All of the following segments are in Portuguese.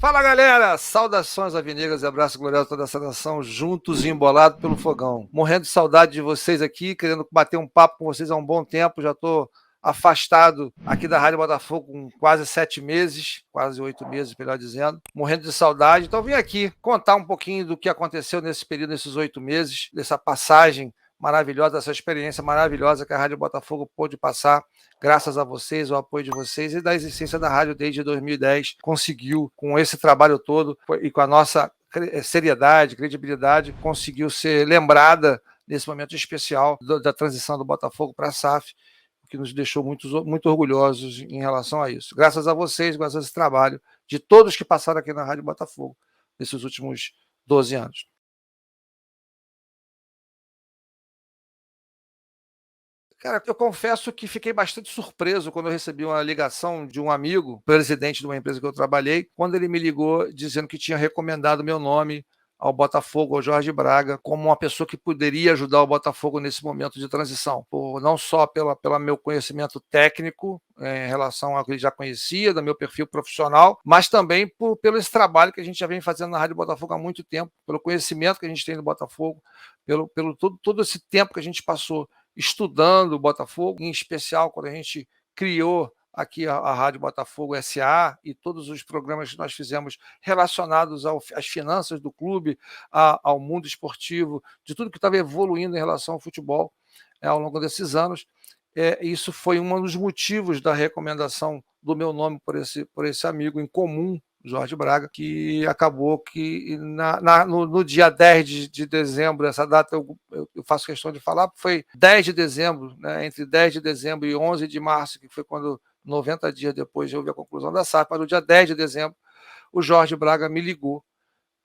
Fala galera, saudações alvinegras e abraço glorioso a toda essa nação, juntos e embolados pelo fogão. Morrendo de saudade de vocês aqui, querendo bater um papo com vocês há um bom tempo, já estou afastado aqui da Rádio Botafogo com quase 7 meses, quase 8 meses, melhor dizendo, morrendo de saudade. Então vim aqui contar um pouquinho do que aconteceu nesse período, nesses 8 meses, dessa passagem maravilhosa, essa experiência maravilhosa que a Rádio Botafogo pôde passar, graças a vocês, o apoio de vocês e da existência da rádio desde 2010, conseguiu, com esse trabalho todo e com a nossa seriedade, credibilidade, conseguiu ser lembrada nesse momento especial da transição do Botafogo para a SAF, que nos deixou muito orgulhosos em relação a isso. Graças a vocês, graças a esse trabalho de todos que passaram aqui na Rádio Botafogo nesses últimos 12 anos. Cara, eu confesso que fiquei bastante surpreso quando eu recebi uma ligação de um amigo, presidente de uma empresa que eu trabalhei, quando ele me ligou dizendo que tinha recomendado meu nome ao Botafogo, ao Jorge Braga, como uma pessoa que poderia ajudar o Botafogo nesse momento de transição, não só pelo meu conhecimento técnico em relação ao que ele já conhecia, do meu perfil profissional, mas também pelo esse trabalho que a gente já vem fazendo na Rádio Botafogo há muito tempo, pelo conhecimento que a gente tem do Botafogo, pelo todo esse tempo que a gente passou estudando o Botafogo, em especial quando a gente criou aqui a Rádio Botafogo SA e todos os programas que nós fizemos relacionados às finanças do clube, ao mundo esportivo, de tudo que estava evoluindo em relação ao futebol ao longo desses anos. Isso foi um dos motivos da recomendação do meu nome por esse amigo em comum, Jorge Braga, que acabou que no dia 10 de dezembro, essa data eu faço questão de falar, foi 10 de dezembro, né, entre 10 de dezembro e 11 de março, que foi quando 90 dias depois houve a conclusão da SAF, mas no dia 10 de dezembro o Jorge Braga me ligou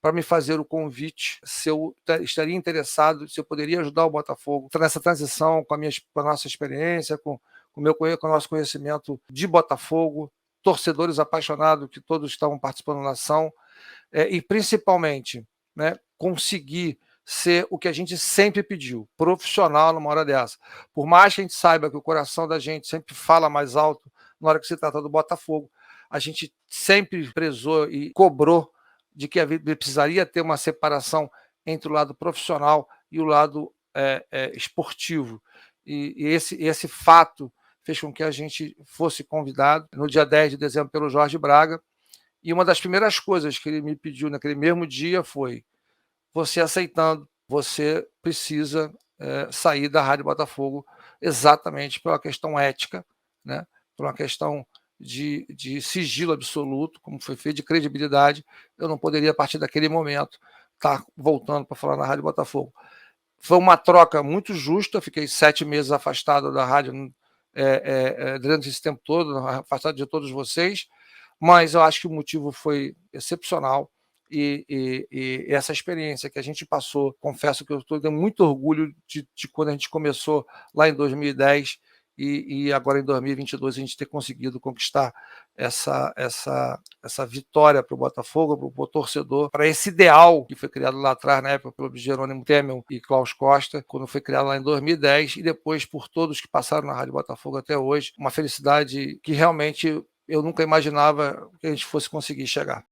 para me fazer o convite, se eu estaria interessado, se eu poderia ajudar o Botafogo nessa transição com a nossa experiência, com o nosso conhecimento de Botafogo, torcedores apaixonados que todos estavam participando da ação, e principalmente, né, conseguir ser o que a gente sempre pediu, profissional numa hora dessa. Por mais que a gente saiba que o coração da gente sempre fala mais alto na hora que se trata do Botafogo, a gente sempre prezou e cobrou de que precisaria ter uma separação entre o lado profissional e o lado esportivo. E esse fato fez com que a gente fosse convidado no dia 10 de dezembro pelo Jorge Braga, e uma das primeiras coisas que ele me pediu naquele mesmo dia foi: você aceitando, você precisa sair da Rádio Botafogo exatamente pela questão ética, né? Por uma questão de sigilo absoluto, como foi feito, de credibilidade. Eu não poderia, a partir daquele momento, estar voltando para falar na Rádio Botafogo. Foi uma troca muito justa, fiquei 7 meses afastado da rádio durante esse tempo todo, afastado de todos vocês, mas eu acho que o motivo foi excepcional e essa experiência que a gente passou, confesso que eu estou tendo muito orgulho de quando a gente começou lá em 2010 e agora em 2022 a gente ter conseguido conquistar essa vitória para o Botafogo, para o torcedor, para esse ideal que foi criado lá atrás, na época, pelo Jerônimo Temel e Klaus Costa, quando foi criado lá em 2010, e depois por todos que passaram na Rádio Botafogo até hoje. Uma felicidade que realmente eu nunca imaginava que a gente fosse conseguir chegar.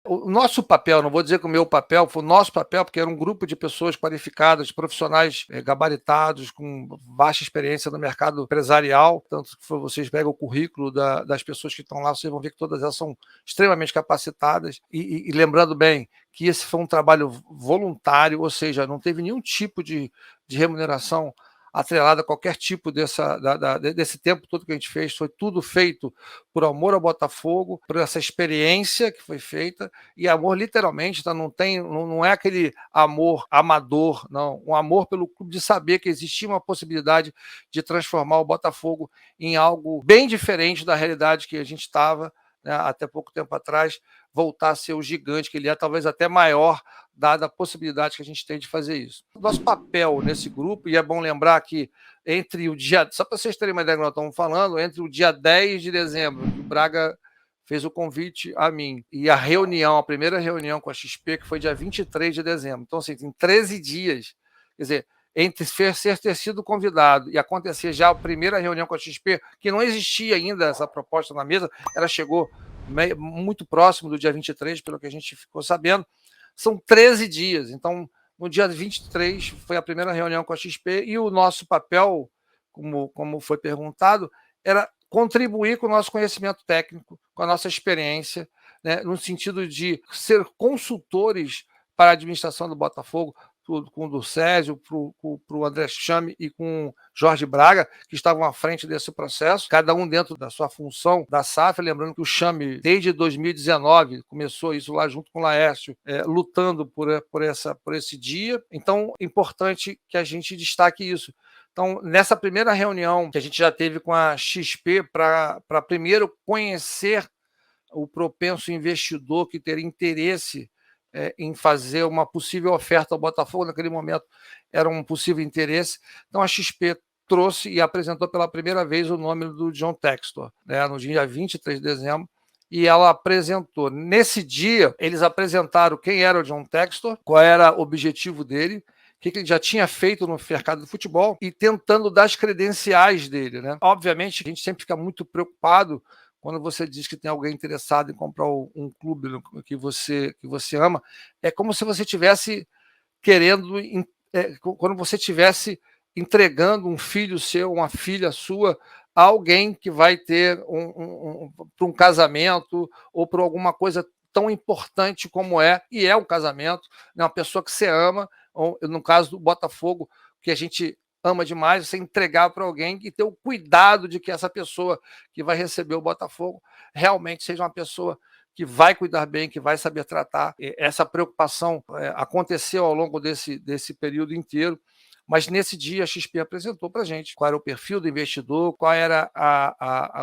O nosso papel, não vou dizer que o meu papel, foi o nosso papel, porque era um grupo de pessoas qualificadas, profissionais gabaritados, com vasta experiência no mercado empresarial, tanto que vocês pegam o currículo das pessoas que estão lá, vocês vão ver que todas elas são extremamente capacitadas, e lembrando bem que esse foi um trabalho voluntário, ou seja, não teve nenhum tipo de remuneração atrelada a qualquer tipo desse tempo todo que a gente fez, foi tudo feito por amor ao Botafogo, por essa experiência que foi feita, e amor literalmente, tá? Não é aquele amor amador, não, um amor pelo clube, de saber que existia uma possibilidade de transformar o Botafogo em algo bem diferente da realidade que a gente estava, né, até pouco tempo atrás, voltar a ser o gigante que ele é, talvez até maior, dada a possibilidade que a gente tem de fazer isso. Nosso papel nesse grupo, e é bom lembrar que entre o dia, só para vocês terem uma ideia do que nós estamos falando, entre o dia 10 de dezembro, que o Braga fez o convite a mim, e a primeira reunião com a XP, que foi dia 23 de dezembro. Então, assim, tem 13 dias. Quer dizer, entre ter sido convidado e acontecer já a primeira reunião com a XP, que não existia ainda essa proposta na mesa, ela chegou muito próximo do dia 23, pelo que a gente ficou sabendo, são 13 dias. Então, no dia 23 foi a primeira reunião com a XP e o nosso papel, como foi perguntado, era contribuir com o nosso conhecimento técnico, com a nossa experiência, né, no sentido de ser consultores para a administração do Botafogo, com o do Césio, para o André Chame e com o Jorge Braga, que estavam à frente desse processo, cada um dentro da sua função da SAF, lembrando que o Chame, desde 2019, começou isso lá junto com o Laércio, lutando por esse dia. Então, é importante que a gente destaque isso. Então, nessa primeira reunião que a gente já teve com a XP, para primeiro conhecer o propenso investidor que teria interesse em fazer uma possível oferta ao Botafogo, naquele momento era um possível interesse. Então a XP trouxe e apresentou pela primeira vez o nome do John Textor, né, no dia 23 de dezembro, e ela apresentou. Nesse dia, eles apresentaram quem era o John Textor, qual era o objetivo dele, o que ele já tinha feito no mercado do futebol e tentando dar as credenciais dele, né? Obviamente, a gente sempre fica muito preocupado quando você diz que tem alguém interessado em comprar um clube que você ama, é como se você tivesse querendo, quando você tivesse entregando um filho seu, uma filha sua, a alguém que vai ter para um casamento ou para alguma coisa tão importante como e é o casamento, né? Uma pessoa que você ama, ou, no caso do Botafogo, que a gente ama demais, você entregar para alguém e ter o cuidado de que essa pessoa que vai receber o Botafogo realmente seja uma pessoa que vai cuidar bem, que vai saber tratar. Essa preocupação aconteceu ao longo desse período inteiro, mas nesse dia a XP apresentou para a gente qual era o perfil do investidor, qual era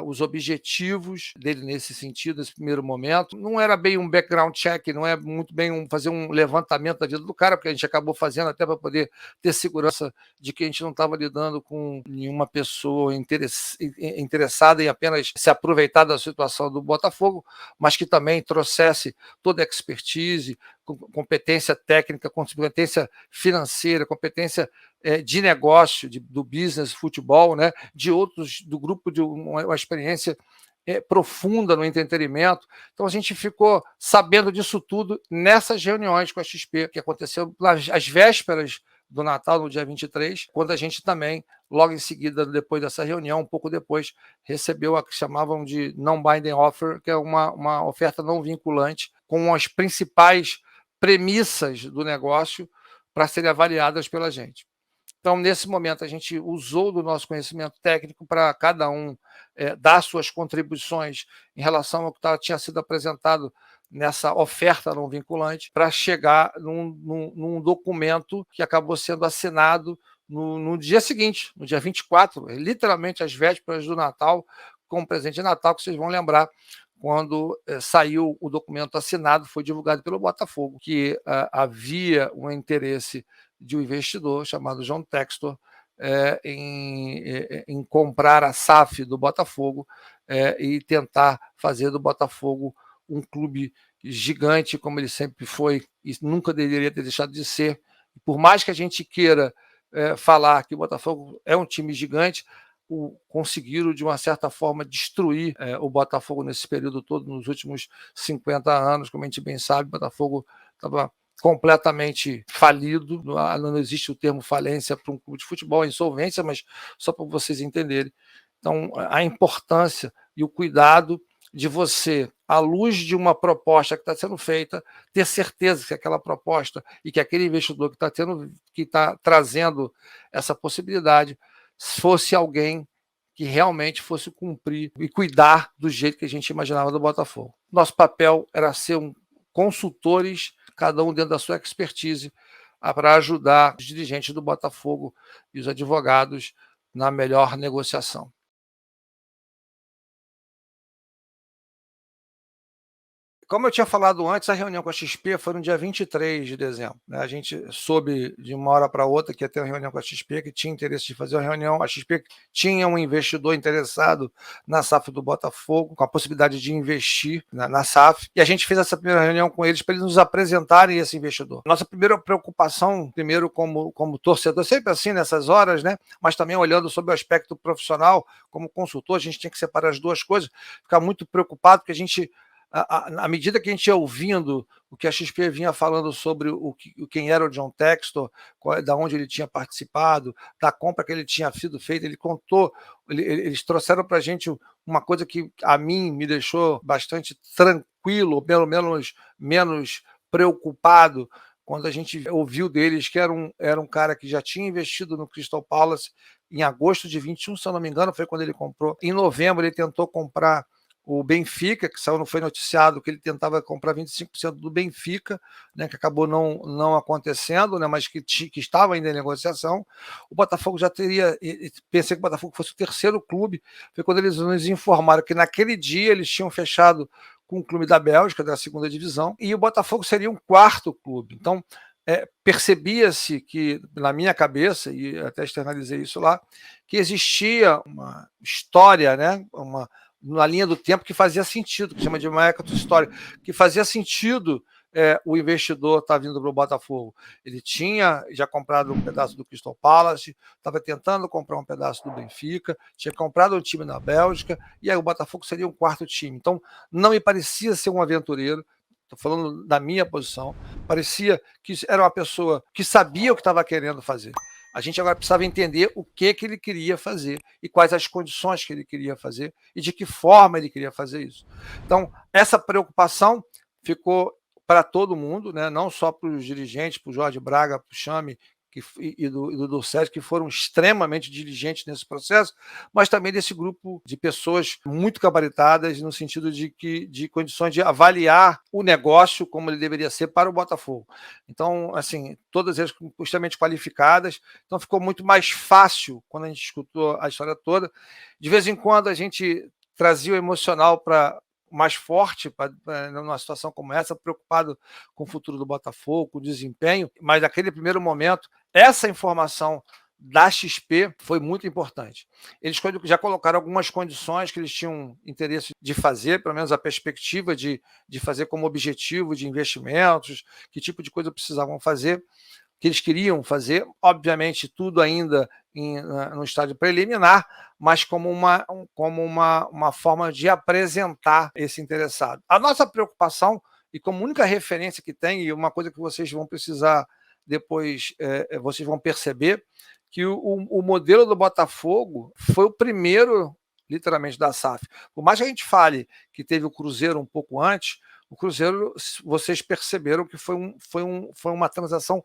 os objetivos dele nesse sentido, nesse primeiro momento. Não era bem um background check, não é muito bem fazer um levantamento da vida do cara, porque a gente acabou fazendo até para poder ter segurança de que a gente não estava lidando com nenhuma pessoa interessada em apenas se aproveitar da situação do Botafogo, mas que também trouxesse toda a expertise, competência técnica, competência financeira, competência de negócio, do business, futebol, né? De outros, do grupo, de uma experiência profunda no entretenimento. Então a gente ficou sabendo disso tudo nessas reuniões com a XP, que aconteceu às vésperas do Natal, no dia 23, quando a gente também, logo em seguida, depois dessa reunião, um pouco depois, recebeu a que chamavam de non-binding offer, que é uma oferta não vinculante, com as principais premissas do negócio para serem avaliadas pela gente. Então, nesse momento, a gente usou do nosso conhecimento técnico para cada um dar suas contribuições em relação ao que tinha sido apresentado nessa oferta não vinculante, para chegar num documento que acabou sendo assinado no dia seguinte, no dia 24, literalmente às vésperas do Natal, com o presente de Natal, que vocês vão lembrar, quando saiu o documento assinado, foi divulgado pelo Botafogo, que havia um interesse de um investidor chamado John Textor em comprar a SAF do Botafogo e tentar fazer do Botafogo um clube gigante, como ele sempre foi e nunca deveria ter deixado de ser. Por mais que a gente queira falar que o Botafogo é um time gigante, conseguiram, de uma certa forma, destruir o Botafogo nesse período todo, nos últimos 50 anos, como a gente bem sabe, o Botafogo estava completamente falido, não existe o termo falência para um clube de futebol, insolvência, mas só para vocês entenderem. Então, a importância e o cuidado de você, à luz de uma proposta que está sendo feita, ter certeza que aquela proposta e que aquele investidor que está trazendo essa possibilidade fosse alguém que realmente fosse cumprir e cuidar do jeito que a gente imaginava do Botafogo. Nosso papel era ser consultores, cada um dentro da sua expertise, para ajudar os dirigentes do Botafogo e os advogados na melhor negociação. Como eu tinha falado antes, a reunião com a XP foi no dia 23 de dezembro, né? A gente soube de uma hora para outra que ia ter uma reunião com a XP, que tinha interesse de fazer uma reunião. A XP tinha um investidor interessado na SAF do Botafogo, com a possibilidade de investir na SAF, e a gente fez essa primeira reunião com eles para eles nos apresentarem esse investidor. Nossa primeira preocupação, primeiro como torcedor, sempre assim nessas horas, né? Mas também olhando sobre o aspecto profissional, como consultor, a gente tinha que separar as duas coisas, ficar muito preocupado, porque a gente à medida que a gente ia ouvindo o que a XP vinha falando sobre quem era o John Textor, da onde ele tinha participado, da compra que ele tinha sido feita, ele contou, eles trouxeram para a gente uma coisa que a mim me deixou bastante tranquilo, pelo menos preocupado, quando a gente ouviu deles que era um cara que já tinha investido no Crystal Palace em agosto de 21, se eu não me engano, foi quando ele comprou. Em novembro ele tentou comprar o Benfica, que saiu, não foi noticiado que ele tentava comprar 25% do Benfica, né, que acabou não acontecendo, né, mas que estava ainda em negociação. O Botafogo já teria, pensei que o Botafogo fosse o terceiro clube, foi quando eles nos informaram que naquele dia eles tinham fechado com o clube da Bélgica, da segunda divisão, e o Botafogo seria um quarto clube. Então, percebia-se que, na minha cabeça, e até externalizei isso lá, que existia uma história, né, na linha do tempo que fazia sentido, que chama de market story, que fazia sentido o investidor estar vindo para o Botafogo. Ele tinha já comprado um pedaço do Crystal Palace, estava tentando comprar um pedaço do Benfica, tinha comprado um time na Bélgica, e aí o Botafogo seria um quarto time. Então, não me parecia ser um aventureiro, estou falando da minha posição, parecia que era uma pessoa que sabia o que estava querendo fazer. A gente agora precisava entender o que ele queria fazer e quais as condições que ele queria fazer e de que forma ele queria fazer isso. Então, essa preocupação ficou para todo mundo, né? Não só para os dirigentes, para o Jorge Braga, para o Chame e do Sérgio, que foram extremamente diligentes nesse processo, mas também desse grupo de pessoas muito gabaritadas no sentido de condições de avaliar o negócio como ele deveria ser para o Botafogo. Então, assim, todas elas extremamente qualificadas, então ficou muito mais fácil quando a gente escutou a história toda. De vez em quando a gente trazia o emocional para mais forte numa situação como essa, preocupado com o futuro do Botafogo, com o desempenho, mas naquele primeiro momento, essa informação da XP foi muito importante. Eles já colocaram algumas condições que eles tinham interesse de fazer, pelo menos a perspectiva de fazer como objetivo de investimentos, que tipo de coisa precisavam fazer, que eles queriam fazer, obviamente tudo ainda no estágio preliminar, mas como uma forma de apresentar esse interessado. A nossa preocupação, e como única referência que tem, e uma coisa que vocês vão precisar depois, vocês vão perceber, que o modelo do Botafogo foi o primeiro, literalmente, da SAF. Por mais que a gente fale que teve o Cruzeiro um pouco antes, o Cruzeiro, vocês perceberam que foi uma transação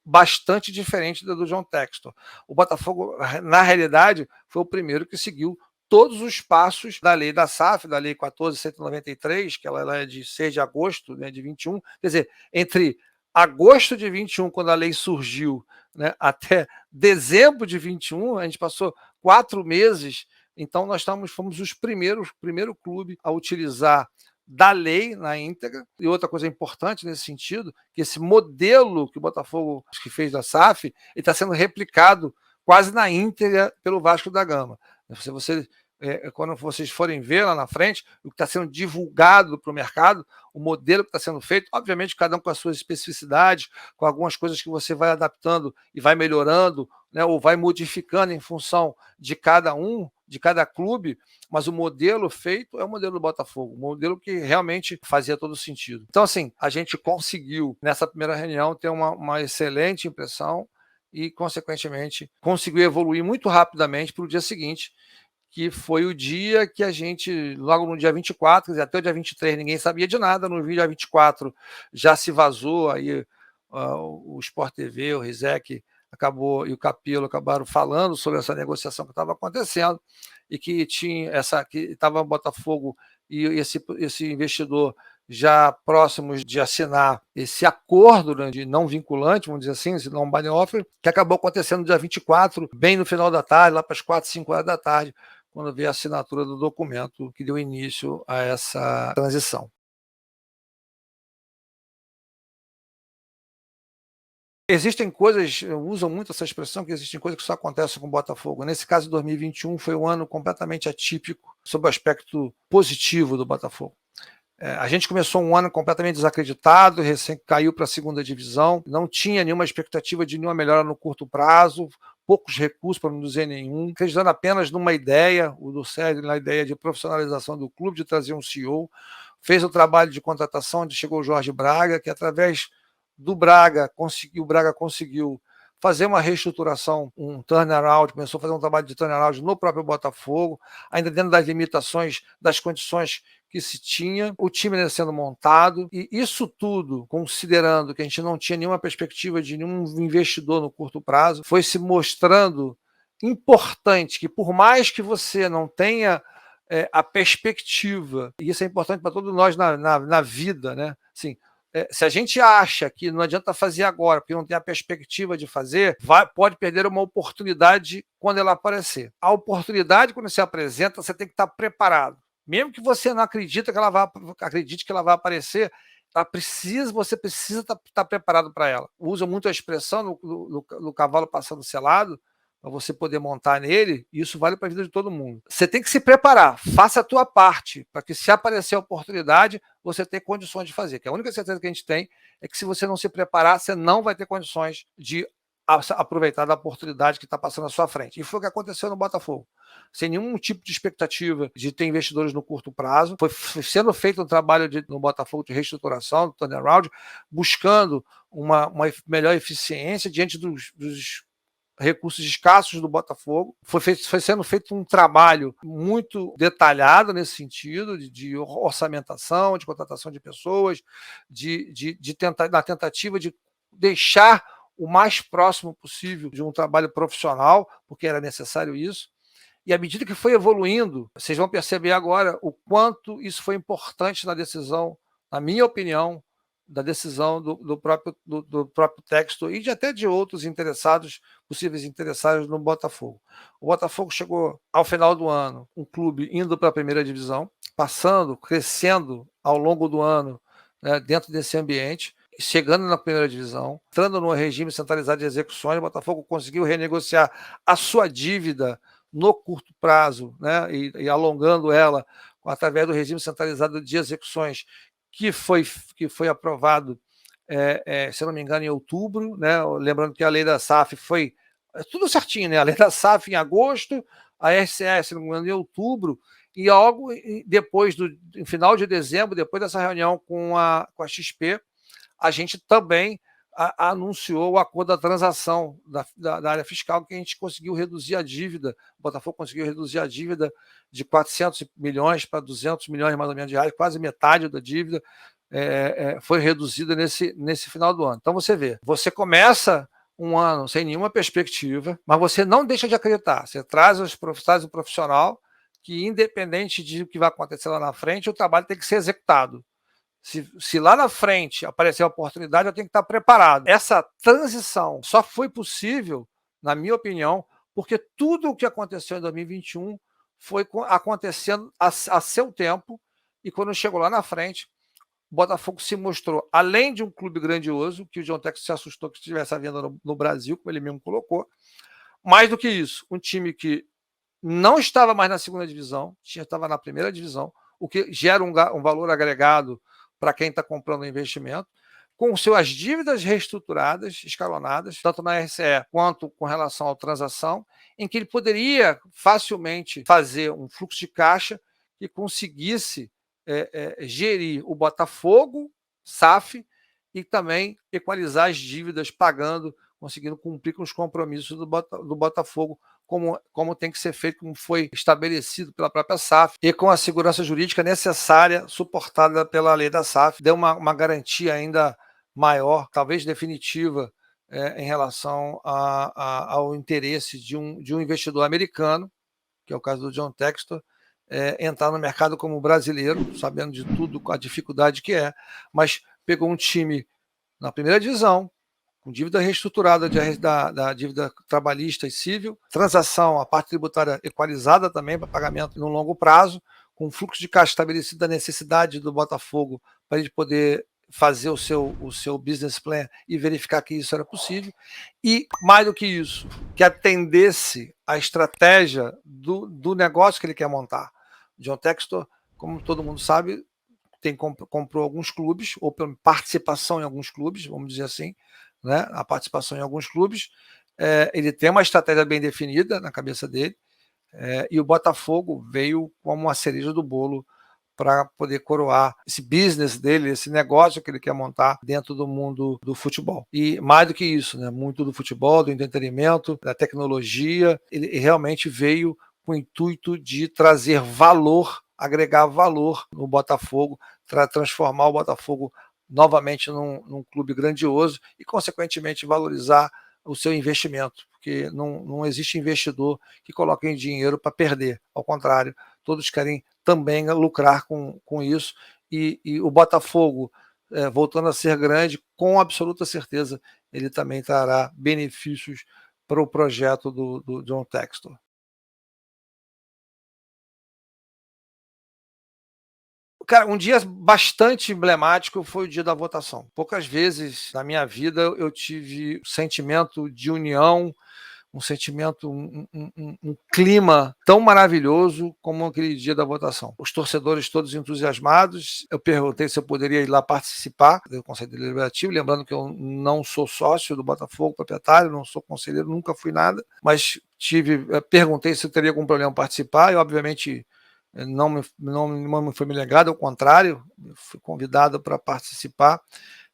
bastante diferente da do John Textor. O Botafogo, na realidade, foi o primeiro que seguiu todos os passos da lei da SAF, da lei 14.193, que ela é de 6 de agosto, né, de 21. Quer dizer, entre agosto de 21, quando a lei surgiu, né, até dezembro de 21, a gente passou 4 meses. Então, nós fomos o primeiro clube a utilizar da lei na íntegra. E outra coisa importante nesse sentido, que esse modelo que o Botafogo fez da SAF, ele está sendo replicado quase na íntegra pelo Vasco da Gama. Quando vocês forem ver lá na frente, o que está sendo divulgado para o mercado, o modelo que está sendo feito, obviamente cada um com as suas especificidades, com algumas coisas que você vai adaptando e vai melhorando, né, ou vai modificando em função de cada clube, mas o modelo feito é o modelo do Botafogo, o modelo que realmente fazia todo sentido. Então, assim, a gente conseguiu, nessa primeira reunião, ter uma excelente impressão e, consequentemente, conseguiu evoluir muito rapidamente para o dia seguinte, que foi o dia que a gente, logo no dia 24, até o dia 23 ninguém sabia de nada, no dia 24 já se vazou, aí o Sport TV, o Rizek e o Capello acabaram falando sobre essa negociação que estava acontecendo e que estava o Botafogo e esse investidor já próximos de assinar esse acordo, né, de não vinculante, vamos dizer assim, esse non-binding offer, que acabou acontecendo no dia 24, bem no final da tarde, lá para as 4, 5 horas da tarde, quando veio a assinatura do documento que deu início a essa transição. Existem coisas, usam muito essa expressão, que existem coisas que só acontecem com o Botafogo. Nesse caso, 2021 foi um ano completamente atípico sob o aspecto positivo do Botafogo. A gente começou um ano completamente desacreditado, recém caiu para a segunda divisão, não tinha nenhuma expectativa de nenhuma melhora no curto prazo, poucos recursos, para não dizer nenhum, acreditando apenas numa ideia, o do Sérgio, na ideia de profissionalização do clube, de trazer um CEO, fez o trabalho de contratação, onde chegou o Jorge Braga, que através do Braga conseguiu fazer uma reestruturação, um turnaround, começou a fazer um trabalho de turnaround no próprio Botafogo, ainda dentro das limitações, das condições que se tinha, o time ainda sendo montado, e isso tudo, considerando que a gente não tinha nenhuma perspectiva de nenhum investidor no curto prazo, foi se mostrando importante que, por mais que você não tenha a perspectiva, e isso é importante para todos nós na vida, né? Assim, se a gente acha que não adianta fazer agora, porque não tem a perspectiva de fazer, pode perder uma oportunidade quando ela aparecer. A oportunidade, quando se apresenta, você tem que estar preparado. Mesmo que você não acredite que ela vai aparecer, você precisa estar preparado para ela. Usa muito a expressão no cavalo passando selado, para você poder montar nele, e isso vale para a vida de todo mundo. Você tem que se preparar, faça a tua parte, para que se aparecer a oportunidade, você tenha condições de fazer. Que a única certeza que a gente tem é que se você não se preparar, você não vai ter condições de aproveitar da oportunidade que está passando à sua frente. E foi o que aconteceu no Botafogo. Sem nenhum tipo de expectativa de ter investidores no curto prazo, foi sendo feito um trabalho no Botafogo de reestruturação, do turnaround, buscando uma melhor eficiência diante dos recursos escassos do Botafogo. Foi sendo feito um trabalho muito detalhado nesse sentido, de orçamentação, de contratação de pessoas, na tentativa de deixar o mais próximo possível de um trabalho profissional, porque era necessário isso. E à medida que foi evoluindo, vocês vão perceber agora o quanto isso foi importante na decisão, na minha opinião, da decisão do próprio texto e até de outros possíveis interessados no Botafogo. O Botafogo chegou ao final do ano, um clube indo para a primeira divisão, crescendo ao longo do ano, né, dentro desse ambiente, chegando na primeira divisão, entrando no regime centralizado de execuções. O Botafogo conseguiu renegociar a sua dívida no curto prazo, né, e alongando ela através do regime centralizado de execuções, que foi aprovado, se não me engano, em outubro, né? Lembrando que a lei da SAF foi tudo certinho, né? A lei da SAF em agosto, a RCE, se não me engano, em outubro, e algo depois, no final de dezembro, depois dessa reunião com a XP, a gente também anunciou o acordo da transação da área fiscal, que a gente conseguiu reduzir a dívida, o Botafogo conseguiu reduzir a dívida de 400 milhões para 200 milhões mais ou menos de reais, quase metade da dívida foi reduzida nesse final do ano. Então você vê, você começa um ano sem nenhuma perspectiva, mas você não deixa de acreditar, você traz um profissional que, independente de o que vai acontecer lá na frente, o trabalho tem que ser executado. Se lá na frente aparecer a oportunidade, eu tenho que estar preparado. Essa transição só foi possível, na minha opinião, porque tudo o que aconteceu em 2021 foi acontecendo a seu tempo, e quando chegou lá na frente, o Botafogo se mostrou, além de um clube grandioso, que o John Textor se assustou que estivesse à venda no Brasil, como ele mesmo colocou, mais do que isso, um time que não estava mais na segunda divisão, estava na primeira divisão, o que gera um valor agregado para quem está comprando o investimento, com suas dívidas reestruturadas, escalonadas, tanto na RCE quanto com relação à transação, em que ele poderia facilmente fazer um fluxo de caixa que conseguisse gerir o Botafogo, SAF, e também equalizar as dívidas, conseguindo cumprir com os compromissos do Botafogo, como tem que ser feito, como foi estabelecido pela própria SAF, e com a segurança jurídica necessária, suportada pela lei da SAF, deu uma garantia ainda maior, talvez definitiva, em relação ao interesse de um investidor americano, que é o caso do John Textor, entrar no mercado como brasileiro, sabendo de tudo, a dificuldade que mas pegou um time na primeira divisão, com dívida reestruturada da dívida trabalhista e civil, transação, a parte tributária equalizada também para pagamento no longo prazo, com fluxo de caixa estabelecido da necessidade do Botafogo para ele poder fazer o seu business plan e verificar que isso era possível, e mais do que isso, que atendesse a estratégia do negócio que ele quer montar. John Textor, como todo mundo sabe, comprou alguns clubes, ou pela participação em alguns clubes, vamos dizer assim, né? A participação em alguns clubes. Ele tem uma estratégia bem definida na cabeça dele, e o Botafogo veio como uma cereja do bolo para poder coroar esse business dele, esse negócio que ele quer montar dentro do mundo do futebol. E mais do que isso, né, muito do futebol, do entretenimento, da tecnologia, ele realmente veio com o intuito de trazer valor, agregar valor no Botafogo, para transformar o Botafogo novamente num clube grandioso e, consequentemente, valorizar o seu investimento, porque não existe investidor que coloque dinheiro para perder, ao contrário, todos querem também lucrar com isso, e o Botafogo, voltando a ser grande, com absoluta certeza, ele também trará benefícios para o projeto do John Textor. Cara, um dia bastante emblemático foi o dia da votação. Poucas vezes na minha vida eu tive sentimento de união, um sentimento, um clima tão maravilhoso como aquele dia da votação. Os torcedores todos entusiasmados. Eu perguntei se eu poderia ir lá participar do Conselho Deliberativo, lembrando que eu não sou sócio do Botafogo, proprietário, não sou conselheiro, nunca fui nada, mas perguntei se eu teria algum problema em participar, e obviamente não me foi me negado, ao contrário, fui convidado para participar,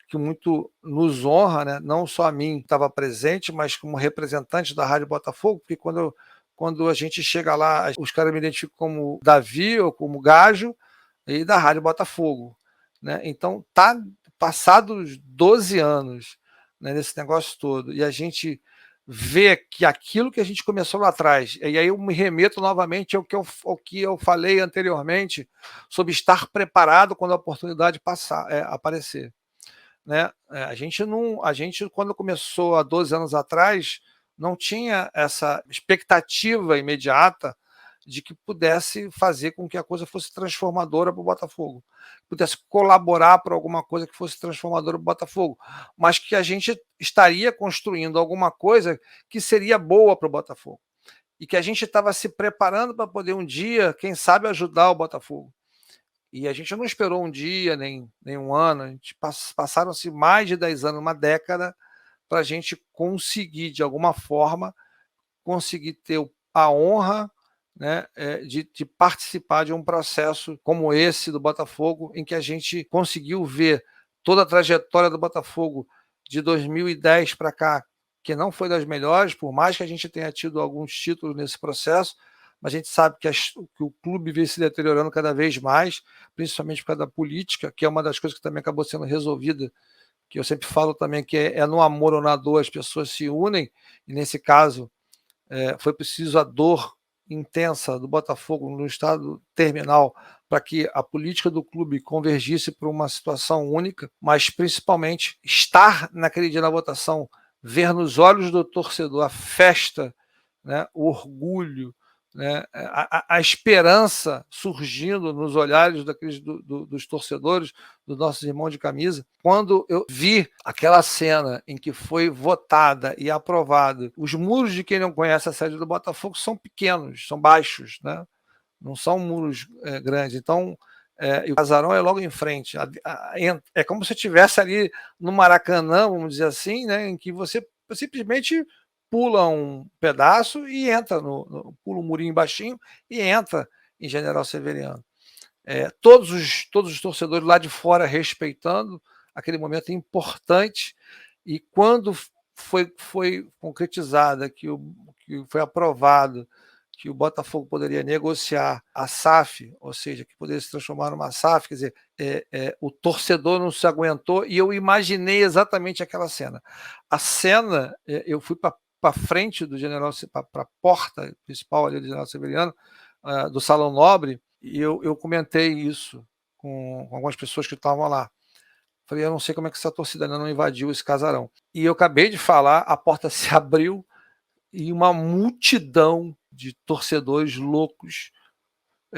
que muito nos honra, né? Não só a mim estava presente, mas como representante da Rádio Botafogo, porque quando a gente chega lá, os caras me identificam como Davi ou como Gajo, e da Rádio Botafogo, né? Então tá passados 12 anos, né, nesse negócio todo, e a gente vê que aquilo que a gente começou lá atrás, e aí eu me remeto novamente ao que eu falei anteriormente sobre estar preparado quando a oportunidade aparecer, né? A gente quando começou há 12 anos atrás, não tinha essa expectativa imediata de que pudesse fazer com que a coisa fosse transformadora para o Botafogo, pudesse colaborar para alguma coisa que fosse transformadora para o Botafogo, mas que a gente estaria construindo alguma coisa que seria boa para o Botafogo, e que a gente estava se preparando para poder um dia, quem sabe, ajudar o Botafogo. E a gente não esperou um dia, nem um ano, a gente passaram-se mais de 10 anos, uma década, para a gente conseguir, de alguma forma, conseguir ter a honra, né, de participar de um processo como esse do Botafogo, em que a gente conseguiu ver toda a trajetória do Botafogo de 2010 para cá, que não foi das melhores, por mais que a gente tenha tido alguns títulos nesse processo, mas a gente sabe que o clube vem se deteriorando cada vez mais, principalmente por causa da política, que é uma das coisas que também acabou sendo resolvida, que eu sempre falo também, que é no amor ou na dor as pessoas se unem, e nesse caso foi preciso a dor intensa do Botafogo no estado terminal para que a política do clube convergisse para uma situação única, mas principalmente estar naquele dia na votação, ver nos olhos do torcedor a festa, né, o orgulho, né, a esperança surgindo nos olhares dos torcedores, dos nossos irmãos de camisa. Quando eu vi aquela cena em que foi votada e aprovada, os muros, de quem não conhece a sede do Botafogo, são pequenos, são baixos, né? Não são muros grandes. Então, e o casarão é logo em frente. É como se estivesse ali no Maracanã, vamos dizer assim, né, em que você simplesmente pula um pedaço e entra pula um murinho baixinho e entra em General Severiano. Todos os torcedores lá de fora respeitando aquele momento importante, e quando foi concretizada, que foi aprovado que o Botafogo poderia negociar a SAF, ou seja, que poderia se transformar numa SAF, quer dizer, o torcedor não se aguentou, e eu imaginei exatamente aquela cena. A cena, eu fui para frente do General, para a porta principal ali do General Severiano, do Salão Nobre, e eu comentei isso com algumas pessoas que estavam lá. Falei, eu não sei como é que essa torcida ainda não invadiu esse casarão. E eu acabei de falar, a porta se abriu e uma multidão de torcedores loucos,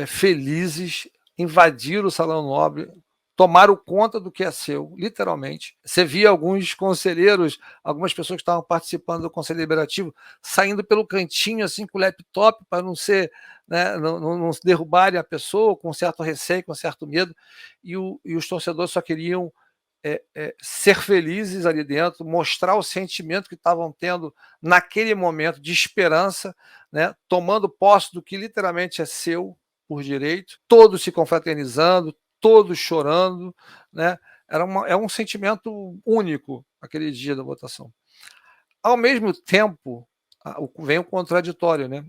felizes, invadiram o Salão Nobre, tomaram conta do que é seu, literalmente. Você via alguns conselheiros, algumas pessoas que estavam participando do Conselho Deliberativo, saindo pelo cantinho, assim, com o laptop, para não ser, né, não se derrubarem a pessoa, com certo receio, com certo medo, e os torcedores só queriam ser felizes ali dentro, mostrar o sentimento que estavam tendo naquele momento de esperança, né, tomando posse do que literalmente é seu por direito, todos se confraternizando, todos chorando, né? É um sentimento único aquele dia da votação. Ao mesmo tempo, vem o contraditório, né?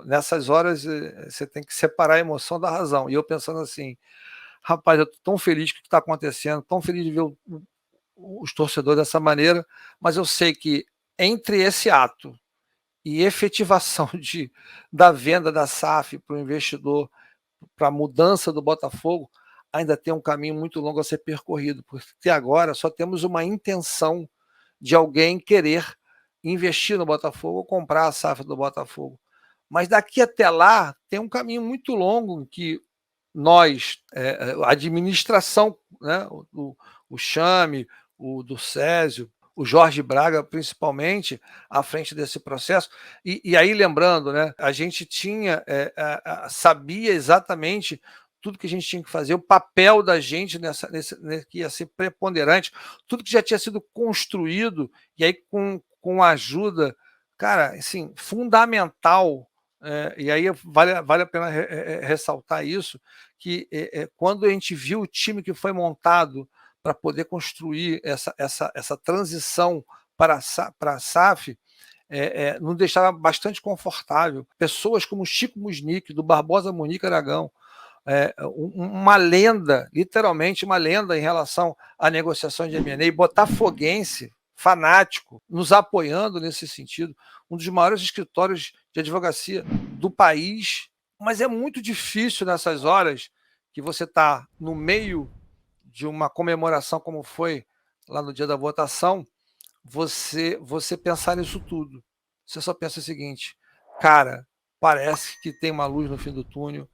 Nessas horas você tem que separar a emoção da razão. E eu pensando assim, rapaz, eu estou tão feliz com o que está acontecendo, tão feliz de ver os torcedores dessa maneira, mas eu sei que entre esse ato e efetivação da venda da SAF para o investidor, para a mudança do Botafogo, ainda tem um caminho muito longo a ser percorrido, porque agora só temos uma intenção de alguém querer investir no Botafogo ou comprar a SAF do Botafogo. Mas daqui até lá tem um caminho muito longo que nós, a administração, né, o Chame, o do Césio, o Jorge Braga, principalmente, à frente desse processo. E aí, lembrando, né, a gente sabia exatamente tudo que a gente tinha que fazer, o papel da gente que ia ser preponderante, tudo que já tinha sido construído, e aí com a ajuda, cara, assim, fundamental, e aí vale a pena ressaltar isso, que quando a gente viu o time que foi montado para poder construir essa transição para a SAF, nos deixava bastante confortável. Pessoas como Chico Musnick, do Barbosa Munique Aragão, uma lenda, literalmente uma lenda em relação à negociação de M&A, botafoguense, fanático, nos apoiando nesse sentido, um dos maiores escritórios de advocacia do país, mas é muito difícil nessas horas que você está no meio de uma comemoração como foi lá no dia da votação, você pensar nisso tudo. Você só pensa o seguinte, cara, parece que tem uma luz no fim do túnel,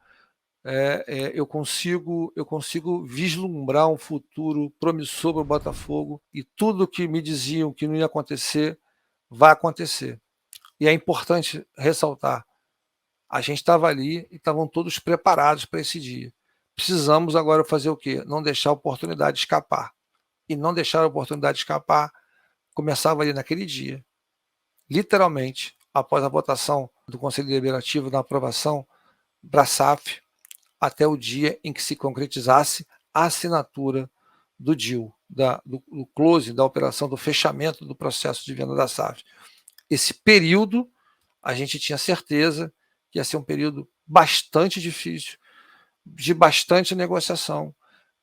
eu consigo vislumbrar um futuro promissor para o Botafogo e tudo que me diziam que não ia acontecer, vai acontecer. E é importante ressaltar, a gente estava ali e estavam todos preparados para esse dia. Precisamos agora fazer o quê? Não deixar a oportunidade escapar. E não deixar a oportunidade escapar começava ali naquele dia. Literalmente, após a votação do Conselho Deliberativo na aprovação para a SAF, até o dia em que se concretizasse a assinatura do deal, do close, da operação, do fechamento do processo de venda da SAF. Esse período, a gente tinha certeza que ia ser um período bastante difícil, de bastante negociação,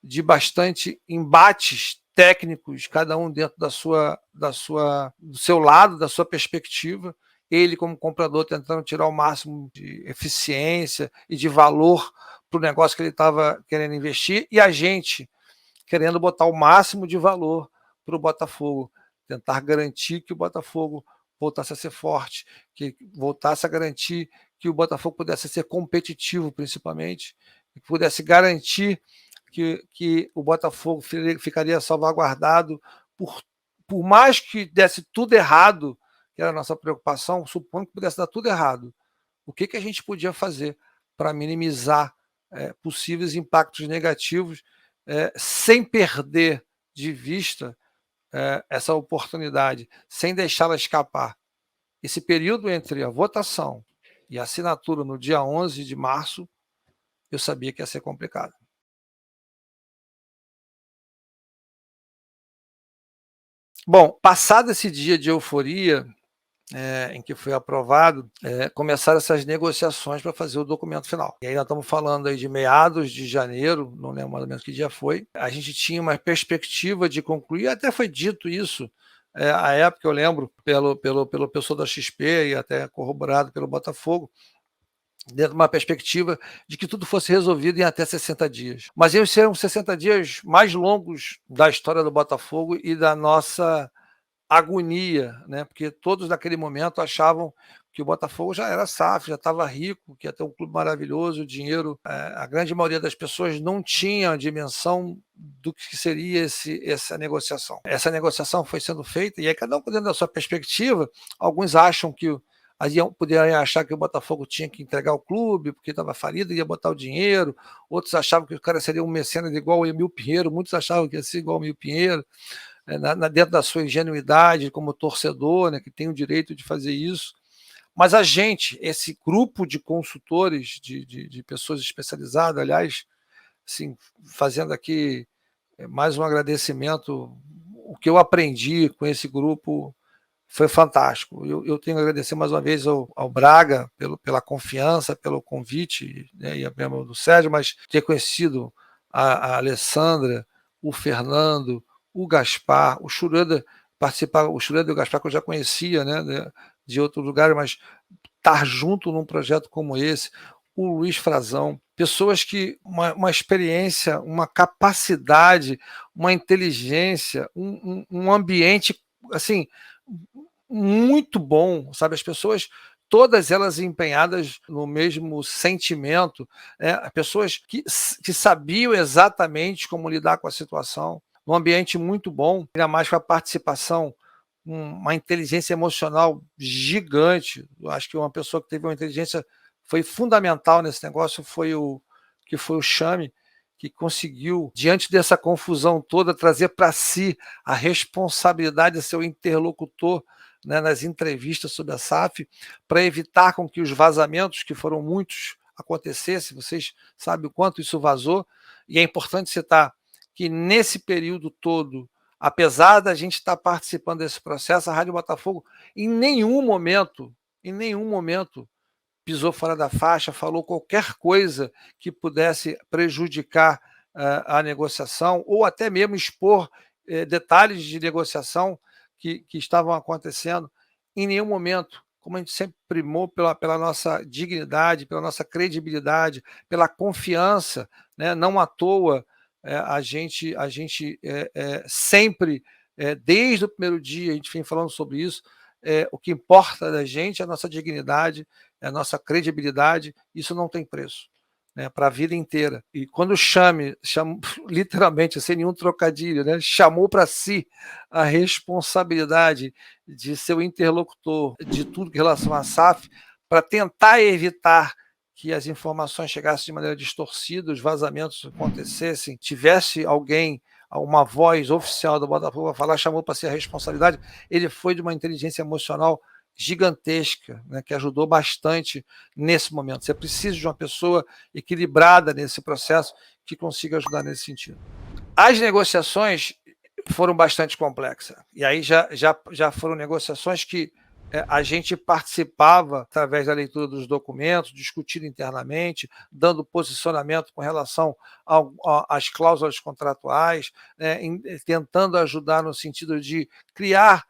de bastante embates técnicos, cada um dentro do seu lado, da sua perspectiva, ele como comprador tentando tirar o máximo de eficiência e de valor para o negócio que ele estava querendo investir, e a gente querendo botar o máximo de valor para o Botafogo, tentar garantir que o Botafogo voltasse a ser forte, que voltasse a garantir que o Botafogo pudesse ser competitivo, principalmente, que pudesse garantir que o Botafogo ficaria salvaguardado por mais que desse tudo errado, que era a nossa preocupação, supondo que pudesse dar tudo errado, o que a gente podia fazer para minimizar possíveis impactos negativos, sem perder de vista essa oportunidade, sem deixá-la escapar. Esse período entre a votação e a assinatura no dia 11 de março, eu sabia que ia ser complicado. Bom, passado esse dia de euforia, em que foi aprovado, começaram essas negociações para fazer o documento final. E aí nós estamos falando aí de meados de janeiro, não lembro mais ou menos que dia foi. A gente tinha uma perspectiva de concluir, até foi dito isso, à época, eu lembro, pelo pessoal da XP e até corroborado pelo Botafogo, dentro de uma perspectiva de que tudo fosse resolvido em até 60 dias. Mas esses serão 60 dias mais longos da história do Botafogo e da nossa agonia, né? Porque todos naquele momento achavam que o Botafogo já era SAF, já estava rico, que ia ter um clube maravilhoso, o dinheiro. A grande maioria das pessoas não tinha a dimensão do que seria essa negociação. Essa negociação foi sendo feita, e aí cada um dentro da sua perspectiva, alguns acham que poderiam achar que o Botafogo tinha que entregar o clube, porque estava falido, ia botar o dinheiro, outros achavam que o cara seria um mecenas igual o Emil Pinheiro, muitos achavam que ia ser igual o Emil Pinheiro, dentro da sua ingenuidade como torcedor, né, que tem o direito de fazer isso. Mas a gente, esse grupo de consultores, de pessoas especializadas, aliás, assim, fazendo aqui mais um agradecimento, o que eu aprendi com esse grupo foi fantástico. Eu tenho que agradecer mais uma vez ao Braga pela confiança, pelo convite, né, e a mesma do Sérgio, mas ter conhecido a Alessandra, o Fernando, o Gaspar, o Churanda participar, o Churanda e o Gaspar que eu já conhecia, né, de outros lugares, mas estar junto num projeto como esse, o Luiz Frazão, pessoas que uma experiência, uma capacidade, uma inteligência, um ambiente assim muito bom, sabe? As pessoas, todas elas empenhadas no mesmo sentimento, né? Pessoas que sabiam exatamente como lidar com a situação, num ambiente muito bom, ainda mais com a participação, uma inteligência emocional gigante. Eu acho que uma pessoa que teve uma inteligência foi fundamental nesse negócio foi o Chame, que conseguiu, diante dessa confusão toda, trazer para si a responsabilidade de ser o interlocutor, né, nas entrevistas sobre a SAF, para evitar com que os vazamentos, que foram muitos, acontecessem. Vocês sabem o quanto isso vazou, e é importante citar que nesse período todo, apesar da gente estar participando desse processo, a Rádio Botafogo em nenhum momento pisou fora da faixa, falou qualquer coisa que pudesse prejudicar a negociação, ou até mesmo expor detalhes de negociação que estavam acontecendo. Em nenhum momento, como a gente sempre primou pela nossa dignidade, pela nossa credibilidade, pela confiança, né? Não à toa a gente sempre, desde o primeiro dia, a gente vem falando sobre isso, o que importa da gente é a nossa dignidade, é a nossa credibilidade, isso não tem preço, né, para a vida inteira. E quando chamou, literalmente, sem nenhum trocadilho, né, chamou para si a responsabilidade de ser o interlocutor de tudo em relação à SAF, para tentar evitar que as informações chegassem de maneira distorcida, os vazamentos acontecessem, tivesse alguém, uma voz oficial do Botafogo a falar, chamou para si a responsabilidade, ele foi de uma inteligência emocional gigantesca, né, que ajudou bastante nesse momento. Você precisa de uma pessoa equilibrada nesse processo que consiga ajudar nesse sentido. As negociações foram bastante complexas, e aí já foram negociações que a gente participava através da leitura dos documentos, discutindo internamente, dando posicionamento com relação às cláusulas contratuais, né, tentando ajudar no sentido de criar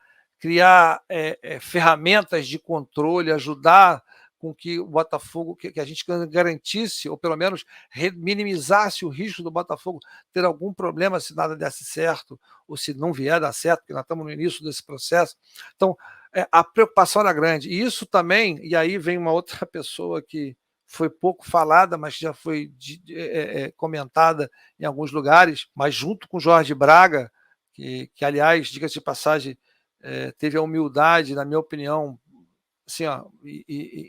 ferramentas de controle, ajudar com que o Botafogo, que a gente garantisse, ou pelo menos minimizasse o risco do Botafogo ter algum problema se nada desse certo, ou se não vier dar certo, porque nós estamos no início desse processo. Então, a preocupação era grande. E isso também, e aí vem uma outra pessoa que foi pouco falada, mas já foi comentada em alguns lugares, mas junto com Jorge Braga, que aliás, diga-se de passagem, teve a humildade, na minha opinião, assim,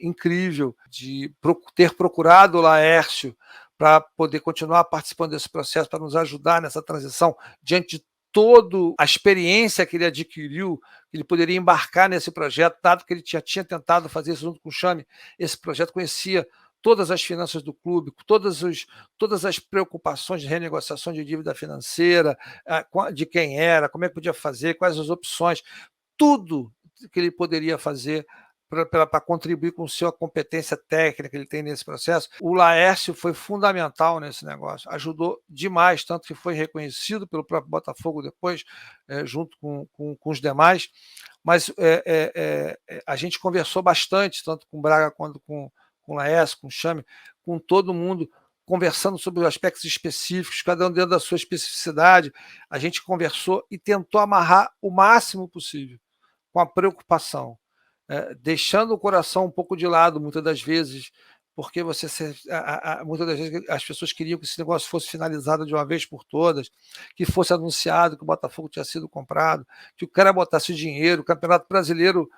incrível, de ter procurado o Laércio para poder continuar participando desse processo, para nos ajudar nessa transição, diante de toda a experiência que ele adquiriu, que ele poderia embarcar nesse projeto, dado que ele já tinha tentado fazer isso junto com o Chame. Esse projeto conhecia todas as finanças do clube, todas as preocupações de renegociação de dívida financeira, de quem era, como é que podia fazer, quais as opções, tudo que ele poderia fazer para contribuir com sua competência técnica que ele tem nesse processo. O Laércio foi fundamental nesse negócio, ajudou demais, tanto que foi reconhecido pelo próprio Botafogo depois, junto com os demais, mas a gente conversou bastante, tanto com o Braga quanto com o Laércio, com o Chame, com todo mundo, conversando sobre aspectos específicos, cada um dentro da sua especificidade. A gente conversou e tentou amarrar o máximo possível com a preocupação, deixando o coração um pouco de lado, muitas das vezes, porque muitas das vezes as pessoas queriam que esse negócio fosse finalizado de uma vez por todas, que fosse anunciado que o Botafogo tinha sido comprado, que o cara botasse o dinheiro, o Campeonato Brasileiro,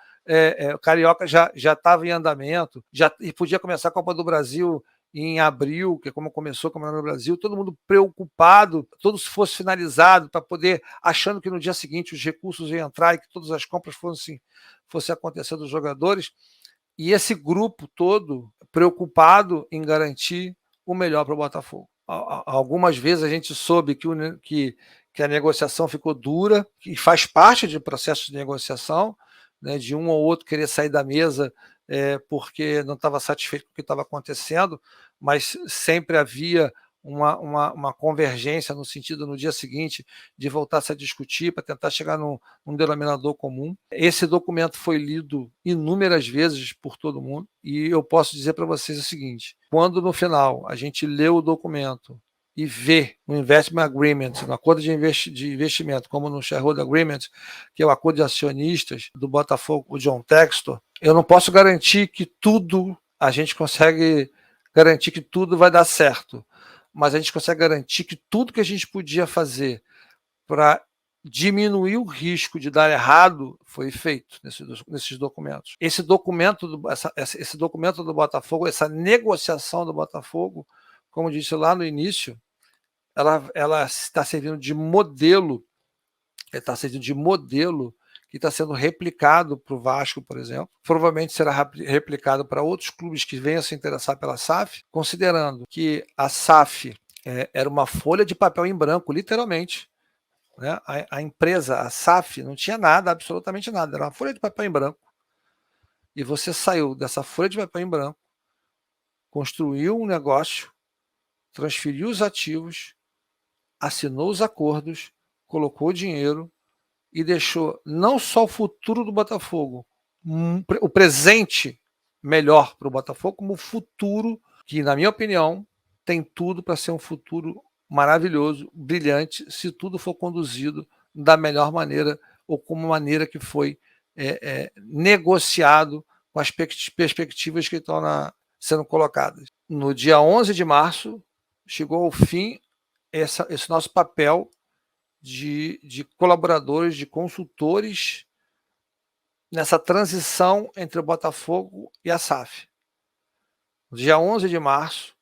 o Carioca já estava em andamento, e podia começar a Copa do Brasil em abril, que é como começou a Copa do Brasil, todo mundo preocupado, tudo fosse finalizado para poder, achando que no dia seguinte os recursos iam entrar e que todas as compras fossem acontecer dos jogadores, e esse grupo todo preocupado em garantir o melhor para o Botafogo. Algumas vezes a gente soube que a negociação ficou dura, que faz parte do processo de negociação, né, de um ou outro querer sair da mesa porque não estava satisfeito com o que estava acontecendo, mas sempre havia uma convergência no sentido, no dia seguinte, de voltar-se a discutir para tentar chegar num denominador comum. Esse documento foi lido inúmeras vezes por todo mundo, e eu posso dizer para vocês o seguinte: quando no final a gente lê o documento e vê no Investment Agreement, no acordo de investimento, como no Shareholder Agreement, que é o acordo de acionistas do Botafogo, o John Textor, eu não posso garantir que tudo, a gente consegue garantir que tudo vai dar certo, mas a gente consegue garantir que tudo que a gente podia fazer para diminuir o risco de dar errado foi feito nesses documentos. Esse documento do Botafogo, essa negociação do Botafogo, como disse lá no início, ela está servindo de modelo, que está sendo replicado para o Vasco, por exemplo. Provavelmente será replicado para outros clubes que venham se interessar pela SAF, considerando que a SAF era uma folha de papel em branco, literalmente. Né? A empresa, a SAF, não tinha nada, absolutamente nada, era uma folha de papel em branco. E você saiu dessa folha de papel em branco, construiu um negócio, transferiu os ativos, assinou os acordos, colocou dinheiro e deixou não só o futuro do Botafogo, o presente melhor para o Botafogo, como o futuro que, na minha opinião, tem tudo para ser um futuro maravilhoso, brilhante, se tudo for conduzido da melhor maneira ou como maneira que foi negociado com as perspectivas que estão sendo colocadas. No dia 11 de março, chegou ao fim esse nosso papel de colaboradores, de consultores nessa transição entre o Botafogo e a SAF. No dia 11 de março,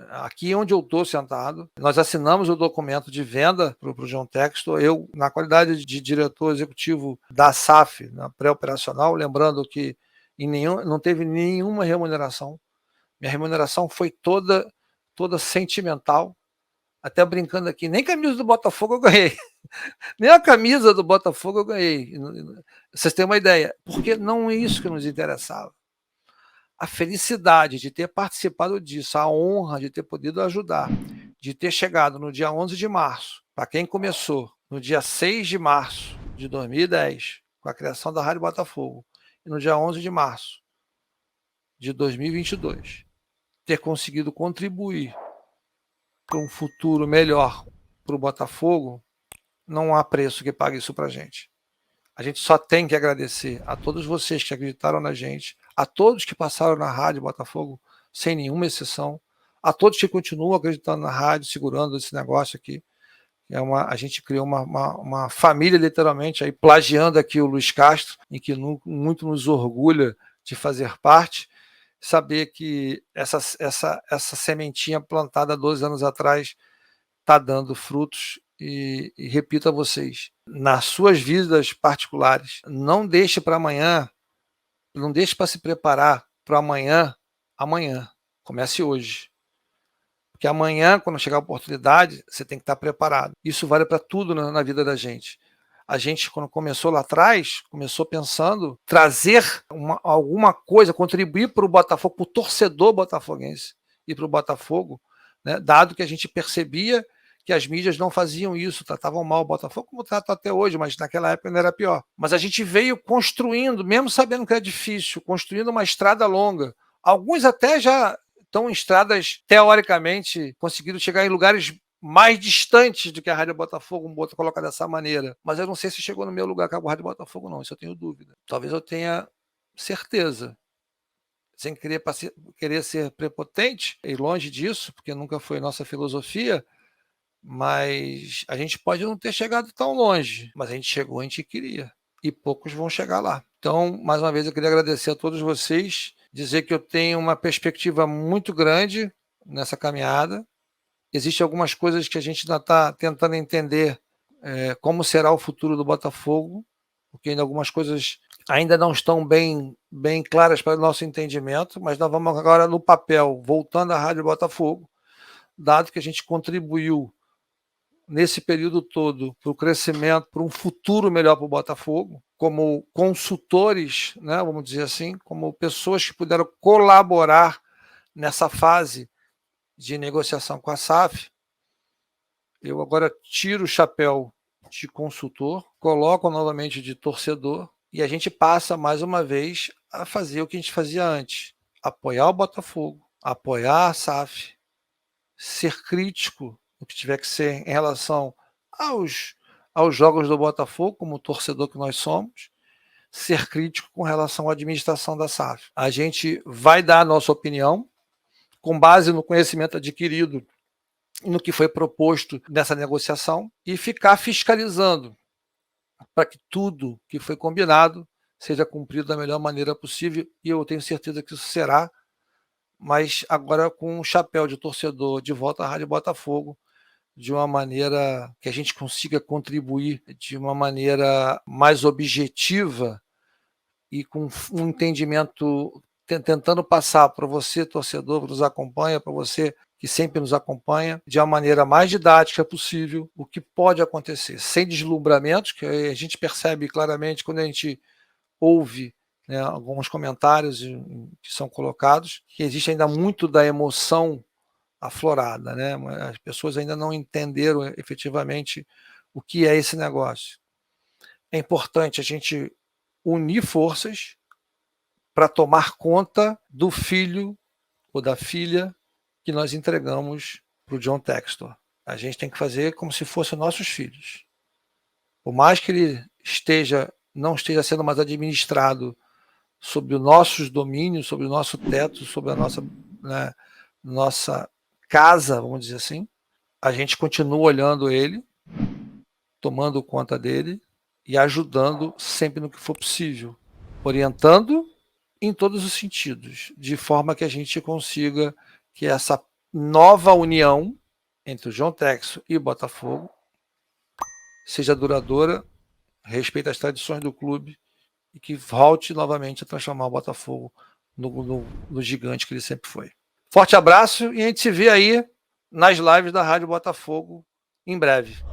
aqui onde eu estou sentado, nós assinamos o documento de venda para o John Textor, eu, na qualidade de diretor executivo da SAF, na pré-operacional, lembrando que não teve nenhuma remuneração. Minha remuneração foi toda sentimental, até brincando aqui, nem camisa do Botafogo eu ganhei. Nem a camisa do Botafogo eu ganhei. Vocês têm uma ideia, porque não é isso que nos interessava. A felicidade de ter participado disso, a honra de ter podido ajudar, de ter chegado no dia 11 de março, para quem começou no dia 6 de março de 2010, com a criação da Rádio Botafogo, e no dia 11 de março de 2022, ter conseguido contribuir para um futuro melhor para o Botafogo, não há preço que pague isso para a gente. A gente só tem que agradecer a todos vocês que acreditaram na gente, a todos que passaram na Rádio Botafogo, sem nenhuma exceção, a todos que continuam acreditando na rádio, segurando esse negócio aqui. A gente criou uma família, literalmente, aí plagiando aqui o Luiz Castro, em que muito nos orgulha de fazer parte, saber que essa sementinha plantada 12 anos atrás está dando frutos. E repito a vocês, nas suas vidas particulares, não deixe para amanhã, não deixe para se preparar para amanhã, comece hoje. Porque amanhã, quando chegar a oportunidade, você tem que estar preparado. Isso vale para tudo na vida da gente. A gente, quando começou lá atrás, começou pensando trazer alguma coisa, contribuir para o Botafogo, para o torcedor botafoguense e para o Botafogo, né, dado que a gente percebia que as mídias não faziam isso, tratavam mal o Botafogo, como tratam até hoje, mas naquela época ainda era pior. Mas a gente veio construindo, mesmo sabendo que era difícil, construindo uma estrada longa. Alguns até já estão em estradas, teoricamente, conseguiram chegar em lugares mais distantes do que a Rádio Botafogo, um outro coloca dessa maneira. Mas eu não sei se chegou no meu lugar com a Rádio Botafogo, não. Isso eu tenho dúvida. Talvez eu tenha certeza, sem querer ser prepotente, e longe disso, porque nunca foi nossa filosofia, mas a gente pode não ter chegado tão longe, mas a gente chegou, a gente queria. E poucos vão chegar lá. Então, mais uma vez, eu queria agradecer a todos vocês, dizer que eu tenho uma perspectiva muito grande nessa caminhada. Existem algumas coisas que a gente ainda está tentando entender como será o futuro do Botafogo, porque ainda algumas coisas ainda não estão bem claras para o nosso entendimento, mas nós vamos agora no papel, voltando à Rádio Botafogo, dado que a gente contribuiu nesse período todo para o crescimento, para um futuro melhor para o Botafogo, como consultores, né, vamos dizer assim, como pessoas que puderam colaborar nessa fase de negociação com a SAF. Eu agora tiro o chapéu de consultor, coloco novamente de torcedor e a gente passa mais uma vez a fazer o que a gente fazia antes: apoiar o Botafogo, apoiar a SAF, ser crítico o que tiver que ser em relação aos jogos do Botafogo, como torcedor que nós somos, ser crítico com relação à administração da SAF. A gente vai dar a nossa opinião com base no conhecimento adquirido e no que foi proposto nessa negociação e ficar fiscalizando para que tudo que foi combinado seja cumprido da melhor maneira possível, e eu tenho certeza que isso será, mas agora com o chapéu de torcedor de volta à Rádio Botafogo, de uma maneira que a gente consiga contribuir de uma maneira mais objetiva e com um entendimento, tentando passar para você, torcedor, que nos acompanha, para você que sempre nos acompanha, de uma maneira mais didática possível, o que pode acontecer, sem deslumbramentos, que a gente percebe claramente quando a gente ouve, né, alguns comentários que são colocados, que existe ainda muito da emoção aflorada, né? As pessoas ainda não entenderam efetivamente o que é esse negócio. É importante a gente unir forças para tomar conta do filho ou da filha que nós entregamos para o John Textor. A gente tem que fazer como se fossem nossos filhos. Por mais que ele não esteja sendo mais administrado sob os nossos domínios, sob o nosso teto, sob a nossa casa, vamos dizer assim, a gente continua olhando ele, tomando conta dele e ajudando sempre no que for possível, orientando em todos os sentidos, de forma que a gente consiga que essa nova união entre o John Textor e o Botafogo seja duradoura, respeite as tradições do clube e que volte novamente a transformar o Botafogo no gigante que ele sempre foi. Forte abraço e a gente se vê aí nas lives da Rádio Botafogo em breve.